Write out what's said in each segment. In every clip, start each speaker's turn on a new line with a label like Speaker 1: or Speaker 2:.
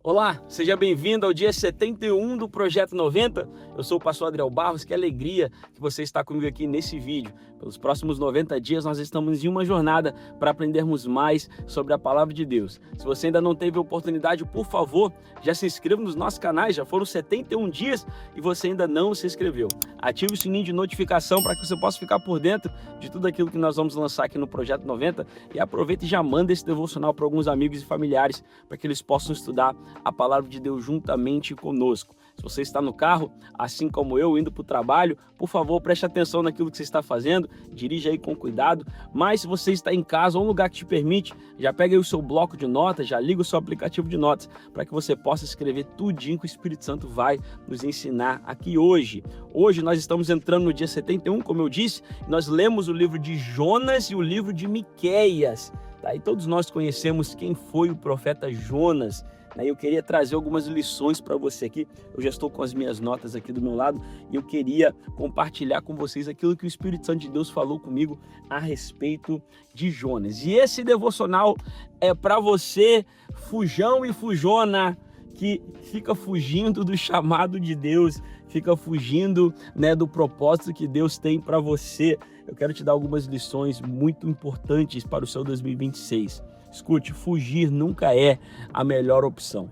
Speaker 1: Olá, seja bem-vindo ao dia 71 do Projeto 90. Eu sou o pastor Adriel Barros, que alegria que você está comigo aqui nesse vídeo. Pelos próximos 90 dias nós estamos em uma jornada para aprendermos mais sobre a Palavra de Deus. Se você ainda não teve a oportunidade, por favor, já se inscreva nos nossos canais, já foram 71 dias e você ainda não se inscreveu. Ative o sininho de notificação para que você possa ficar por dentro de tudo aquilo que nós vamos lançar aqui no Projeto 90 e aproveita e já manda esse devocional para alguns amigos e familiares para que eles possam estudar a Palavra de Deus juntamente conosco. Se você está no carro, assim como eu, indo para o trabalho, por favor, preste atenção naquilo que você está fazendo, dirija aí com cuidado. Mas se você está em casa ou um lugar que te permite, já pega aí o seu bloco de notas, já liga o seu aplicativo de notas, para que você possa escrever tudinho que o Espírito Santo vai nos ensinar aqui hoje. Hoje nós estamos entrando no dia 71, como eu disse, nós lemos o livro de Jonas e o livro de Miqueias. Tá? E todos nós conhecemos quem foi o profeta Jonas. Eu queria trazer algumas lições para você aqui. Eu já estou com as minhas notas aqui do meu lado e eu queria compartilhar com vocês aquilo que o Espírito Santo de Deus falou comigo a respeito de Jonas. E esse devocional é para você, fujão e fujona, que fica fugindo do chamado de Deus, fica fugindo, do propósito que Deus tem para você. Eu quero te dar algumas lições muito importantes para o seu 2026. Escute, fugir nunca é a melhor opção.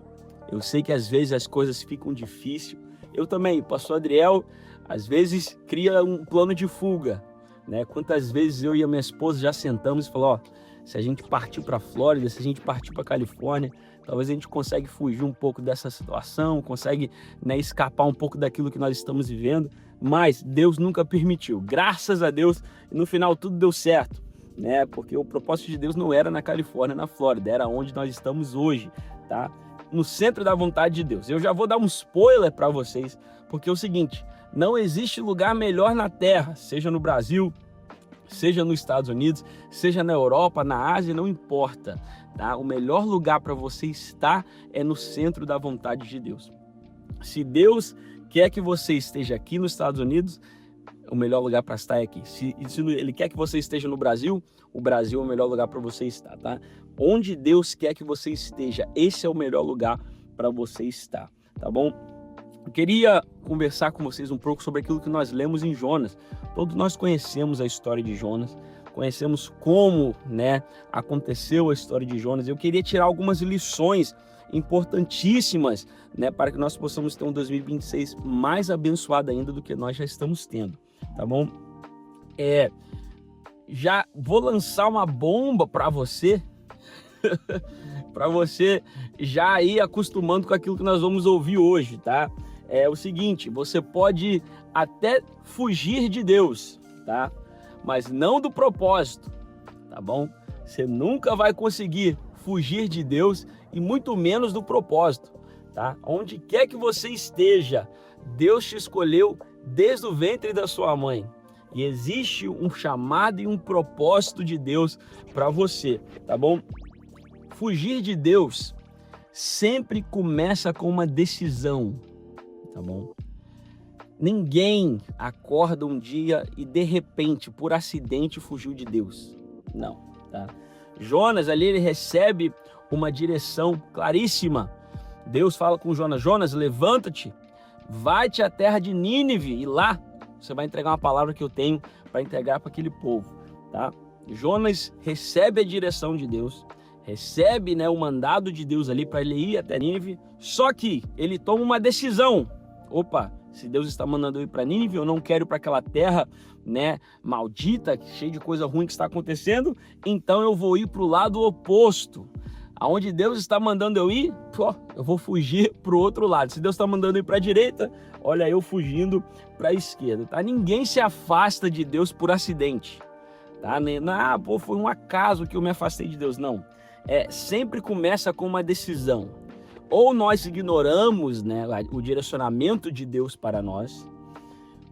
Speaker 1: Eu sei que às vezes as coisas ficam difíceis. Eu também, pastor Adriel, às vezes cria um plano de fuga. Quantas vezes eu e a minha esposa já sentamos e falamos, se a gente partir para a Flórida, se a gente partir para a Califórnia, talvez a gente consiga fugir um pouco dessa situação, consegue escapar um pouco daquilo que nós estamos vivendo, mas Deus nunca permitiu. Graças a Deus, no final tudo deu certo. Porque o propósito de Deus não era na Califórnia, na Flórida, era onde nós estamos hoje, tá? No centro da vontade de Deus. Eu já vou dar um spoiler para vocês, porque é o seguinte, não existe lugar melhor na Terra, seja no Brasil, seja nos Estados Unidos, seja na Europa, na Ásia, não importa, tá? O melhor lugar para você estar é no centro da vontade de Deus. Se Deus quer que você esteja aqui nos Estados Unidos, o melhor lugar para estar é aqui. Se Ele quer que você esteja no Brasil, o Brasil é o melhor lugar para você estar, tá? Onde Deus quer que você esteja, esse é o melhor lugar para você estar, tá bom? Eu queria conversar com vocês um pouco sobre aquilo que nós lemos em Jonas. Todos nós conhecemos a história de Jonas, conhecemos como, aconteceu a história de Jonas. Eu queria tirar algumas lições importantíssimas, para que nós possamos ter um 2026 mais abençoado ainda do que nós já estamos tendo. Tá bom? Já vou lançar uma bomba para você, para você já ir acostumando com aquilo que nós vamos ouvir hoje, tá? É o seguinte, você pode até fugir de Deus, tá? Mas não do propósito, tá bom? Você nunca vai conseguir fugir de Deus e muito menos do propósito, tá? Onde quer que você esteja, Deus te escolheu desde o ventre da sua mãe. E existe um chamado e um propósito de Deus para você, tá bom? Fugir de Deus sempre começa com uma decisão, tá bom? Ninguém acorda um dia e de repente, por acidente, fugiu de Deus. Não, tá? Jonas ali, ele recebe uma direção claríssima. Deus fala com Jonas, Jonas, levanta-te, vai-te à terra de Nínive e lá você vai entregar uma palavra que eu tenho para entregar para aquele povo, tá? Jonas recebe a direção de Deus, recebe, o mandado de Deus ali para ele ir até Nínive, só que ele toma uma decisão. Opa, se Deus está mandando eu ir para Nínive, eu não quero ir para aquela terra, maldita, cheia de coisa ruim que está acontecendo, então eu vou ir para o lado oposto. Aonde Deus está mandando eu ir, eu vou fugir para o outro lado. Se Deus está mandando eu ir para a direita, olha eu fugindo para a esquerda, tá? Ninguém se afasta de Deus por acidente, tá? Foi um acaso que eu me afastei de Deus, não. Sempre começa com uma decisão. Ou nós ignoramos, o direcionamento de Deus para nós,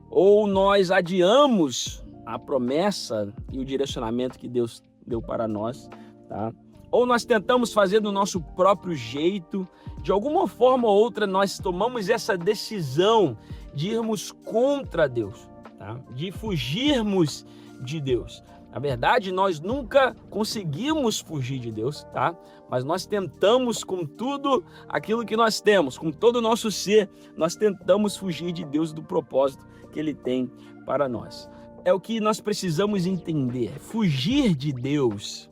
Speaker 1: ou nós adiamos a promessa e o direcionamento que Deus deu para nós, tá? Ou nós tentamos fazer do nosso próprio jeito. De alguma forma ou outra nós tomamos essa decisão de irmos contra Deus, tá? De fugirmos de Deus. Na verdade, nós nunca conseguimos fugir de Deus, tá? Mas nós tentamos com tudo aquilo que nós temos, com todo o nosso ser, nós tentamos fugir de Deus, do propósito que Ele tem para nós. É o que nós precisamos entender. Fugir de Deus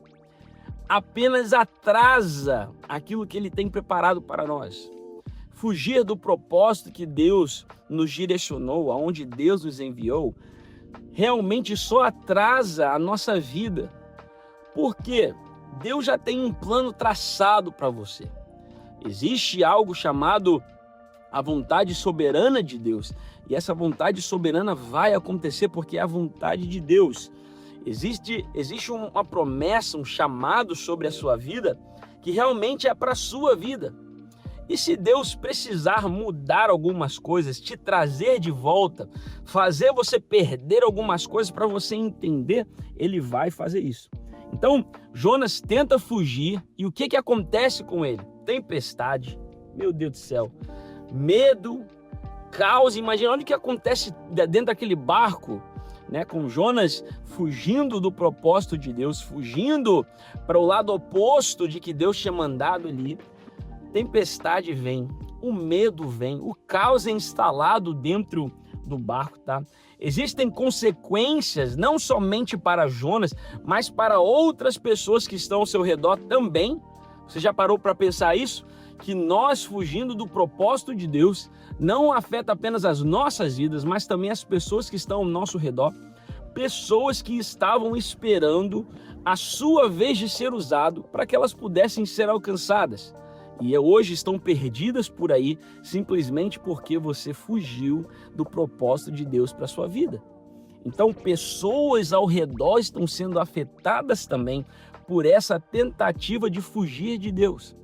Speaker 1: apenas atrasa aquilo que Ele tem preparado para nós. Fugir do propósito que Deus nos direcionou, aonde Deus nos enviou, realmente só atrasa a nossa vida. Porque Deus já tem um plano traçado para você. Existe algo chamado a vontade soberana de Deus. E essa vontade soberana vai acontecer porque é a vontade de Deus. Existe uma promessa, um chamado sobre a sua vida que realmente é para a sua vida. E se Deus precisar mudar algumas coisas, te trazer de volta, fazer você perder algumas coisas para você entender, Ele vai fazer isso. Então, Jonas tenta fugir e o que acontece com ele? Tempestade, meu Deus do céu, medo, caos. Imagina, olha o que acontece dentro daquele barco, né, com Jonas fugindo do propósito de Deus, fugindo para o lado oposto de que Deus tinha mandado ali. Tempestade vem, o medo vem, o caos é instalado dentro do barco, tá? Existem consequências não somente para Jonas, mas para outras pessoas que estão ao seu redor também. Você já parou para pensar isso? Que nós fugindo do propósito de Deus não afeta apenas as nossas vidas, mas também as pessoas que estão ao nosso redor. Pessoas que estavam esperando a sua vez de ser usado para que elas pudessem ser alcançadas. E hoje estão perdidas por aí simplesmente porque você fugiu do propósito de Deus para a sua vida. Então, pessoas ao redor estão sendo afetadas também por essa tentativa de fugir de Deus,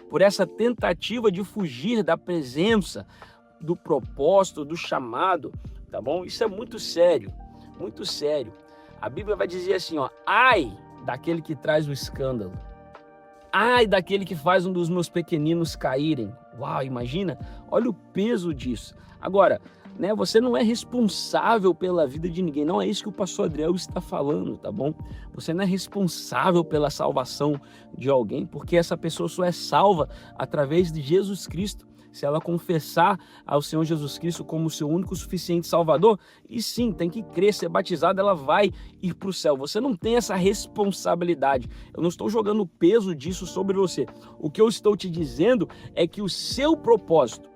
Speaker 1: por essa tentativa de fugir da presença, do propósito, do chamado, tá bom? Isso é muito sério, muito sério. A Bíblia vai dizer assim, ó, ai daquele que traz o escândalo. Ai daquele que faz um dos meus pequeninos caírem. Uau, imagina? Olha o peso disso. Agora, né, você não é responsável pela vida de ninguém. Não é isso que o pastor Adriel está falando, tá bom? Você não é responsável pela salvação de alguém, porque essa pessoa só é salva através de Jesus Cristo. Se ela confessar ao Senhor Jesus Cristo como seu único suficiente Salvador, e sim, tem que crer, ser batizada, ela vai ir para o céu. Você não tem essa responsabilidade. Eu não estou jogando o peso disso sobre você. O que eu estou te dizendo é que o seu propósito,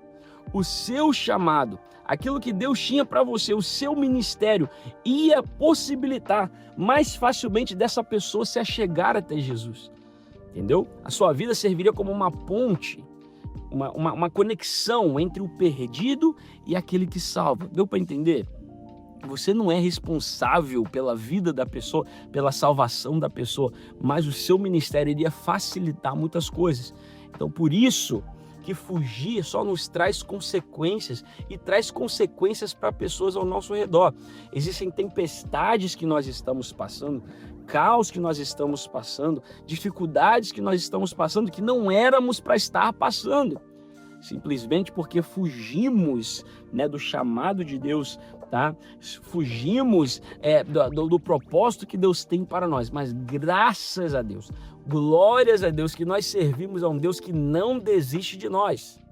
Speaker 1: o seu chamado, aquilo que Deus tinha para você, o seu ministério, ia possibilitar mais facilmente dessa pessoa se achegar até Jesus. Entendeu? A sua vida serviria como uma ponte, uma conexão entre o perdido e aquele que salva. Deu para entender? Você não é responsável pela vida da pessoa, pela salvação da pessoa, mas o seu ministério iria facilitar muitas coisas. Então, por isso que fugir só nos traz consequências e traz consequências para pessoas ao nosso redor. Existem tempestades que nós estamos passando, caos que nós estamos passando, dificuldades que nós estamos passando que não éramos para estar passando. Simplesmente porque fugimos, né, do chamado de Deus, tá? Fugimos do propósito que Deus tem para nós. Mas graças a Deus, glórias a Deus, que nós servimos a um Deus que não desiste de nós,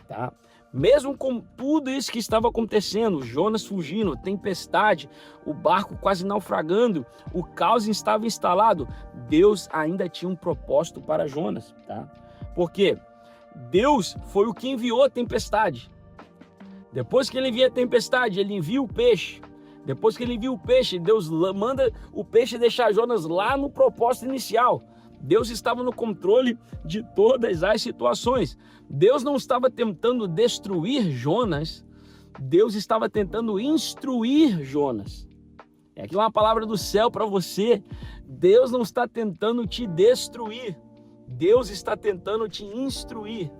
Speaker 1: tá? Mesmo com tudo isso que estava acontecendo, Jonas fugindo, tempestade, o barco quase naufragando, o caos estava instalado, Deus ainda tinha um propósito para Jonas, tá? Porque Deus foi o que enviou a tempestade. Depois que ele envia a tempestade, ele envia o peixe. Depois que ele envia o peixe, Deus manda o peixe deixar Jonas lá no propósito inicial. Deus estava no controle de todas as situações. Deus não estava tentando destruir Jonas, Deus estava tentando instruir Jonas. É aqui uma palavra do céu para você. Deus não está tentando te destruir, Deus está tentando te instruir.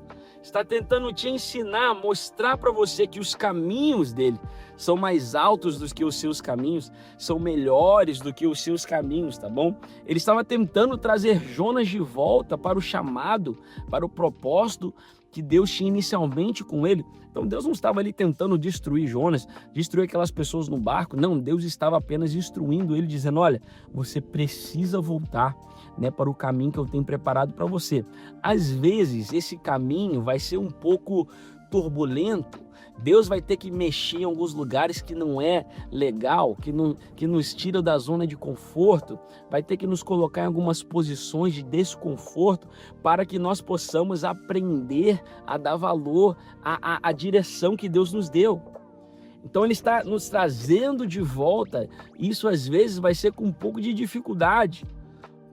Speaker 1: Está tentando te ensinar, mostrar para você que os caminhos dele são mais altos do que os seus caminhos, são melhores do que os seus caminhos, tá bom? Ele estava tentando trazer Jonas de volta para o chamado, para o propósito que Deus tinha inicialmente com ele. Então Deus não estava ali tentando destruir Jonas, destruir aquelas pessoas no barco. Não, Deus estava apenas instruindo ele, dizendo: olha, você precisa voltar, né, para o caminho que eu tenho preparado para você. Às vezes esse caminho vai ser um pouco turbulento. Deus vai ter que mexer em alguns lugares que não é legal, que nos tira da zona de conforto, vai ter que nos colocar em algumas posições de desconforto para que nós possamos aprender a dar valor à direção que Deus nos deu. Então ele está nos trazendo de volta. Isso às vezes vai ser com um pouco de dificuldade.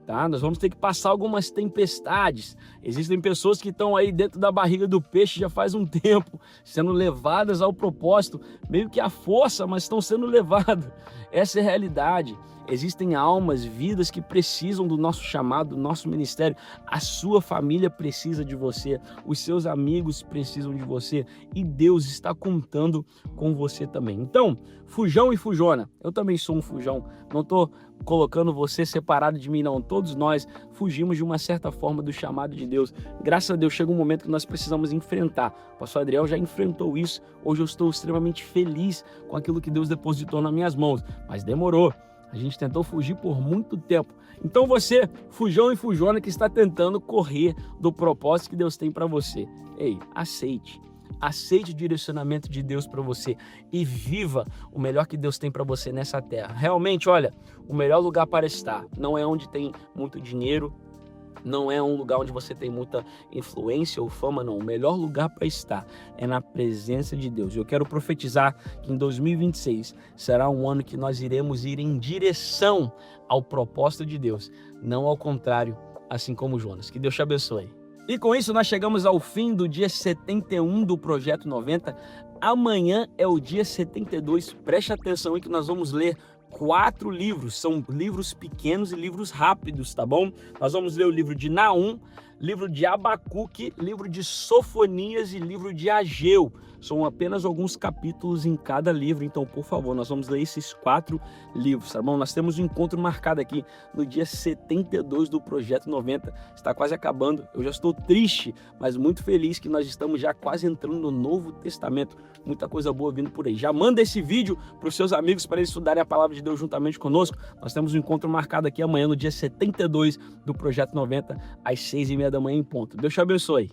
Speaker 1: Tá? Nós vamos ter que passar algumas tempestades. Existem pessoas que estão aí dentro da barriga do peixe já faz um tempo, sendo levadas ao propósito, meio que à força, mas estão sendo levadas. Essa é a realidade. Existem almas, vidas que precisam do nosso chamado, do nosso ministério. A sua família precisa de você, os seus amigos precisam de você e Deus está contando com você também. Então, fujão e fujona, eu também sou um fujão, não estou colocando você separado de mim não, todos nós fugimos de uma certa forma do chamado de Deus. Graças a Deus chega um momento que nós precisamos enfrentar. O pastor Adriel já enfrentou isso, hoje eu estou extremamente feliz com aquilo que Deus depositou nas minhas mãos, mas demorou. A gente tentou fugir por muito tempo. Então você, fujão e fujona que está tentando correr do propósito que Deus tem para você. Ei, aceite. Aceite o direcionamento de Deus para você e viva o melhor que Deus tem para você nessa terra. Realmente, olha, o melhor lugar para estar não é onde tem muito dinheiro, não é um lugar onde você tem muita influência ou fama, não. O melhor lugar para estar é na presença de Deus. Eu quero profetizar que em 2026 será um ano que nós iremos ir em direção ao propósito de Deus, não ao contrário, assim como Jonas. Que Deus te abençoe. E com isso nós chegamos ao fim do dia 71 do Projeto 90. Amanhã é o dia 72. Preste atenção aí que nós vamos ler 4 livros, são livros pequenos e livros rápidos, tá bom? Nós vamos ler o livro de Naum, livro de Abacuque, livro de Sofonias e livro de Ageu. São apenas alguns capítulos em cada livro, então, por favor, nós vamos ler esses 4 livros, tá bom? Nós temos um encontro marcado aqui no dia 72 do Projeto 90, está quase acabando. Eu já estou triste, mas muito feliz que nós estamos já quase entrando no Novo Testamento. Muita coisa boa vindo por aí. Já manda esse vídeo para os seus amigos para eles estudarem a Palavra de Deus juntamente conosco. Nós temos um encontro marcado aqui amanhã no dia 72 do Projeto 90, às 6h30 da manhã em ponto. Deus te abençoe.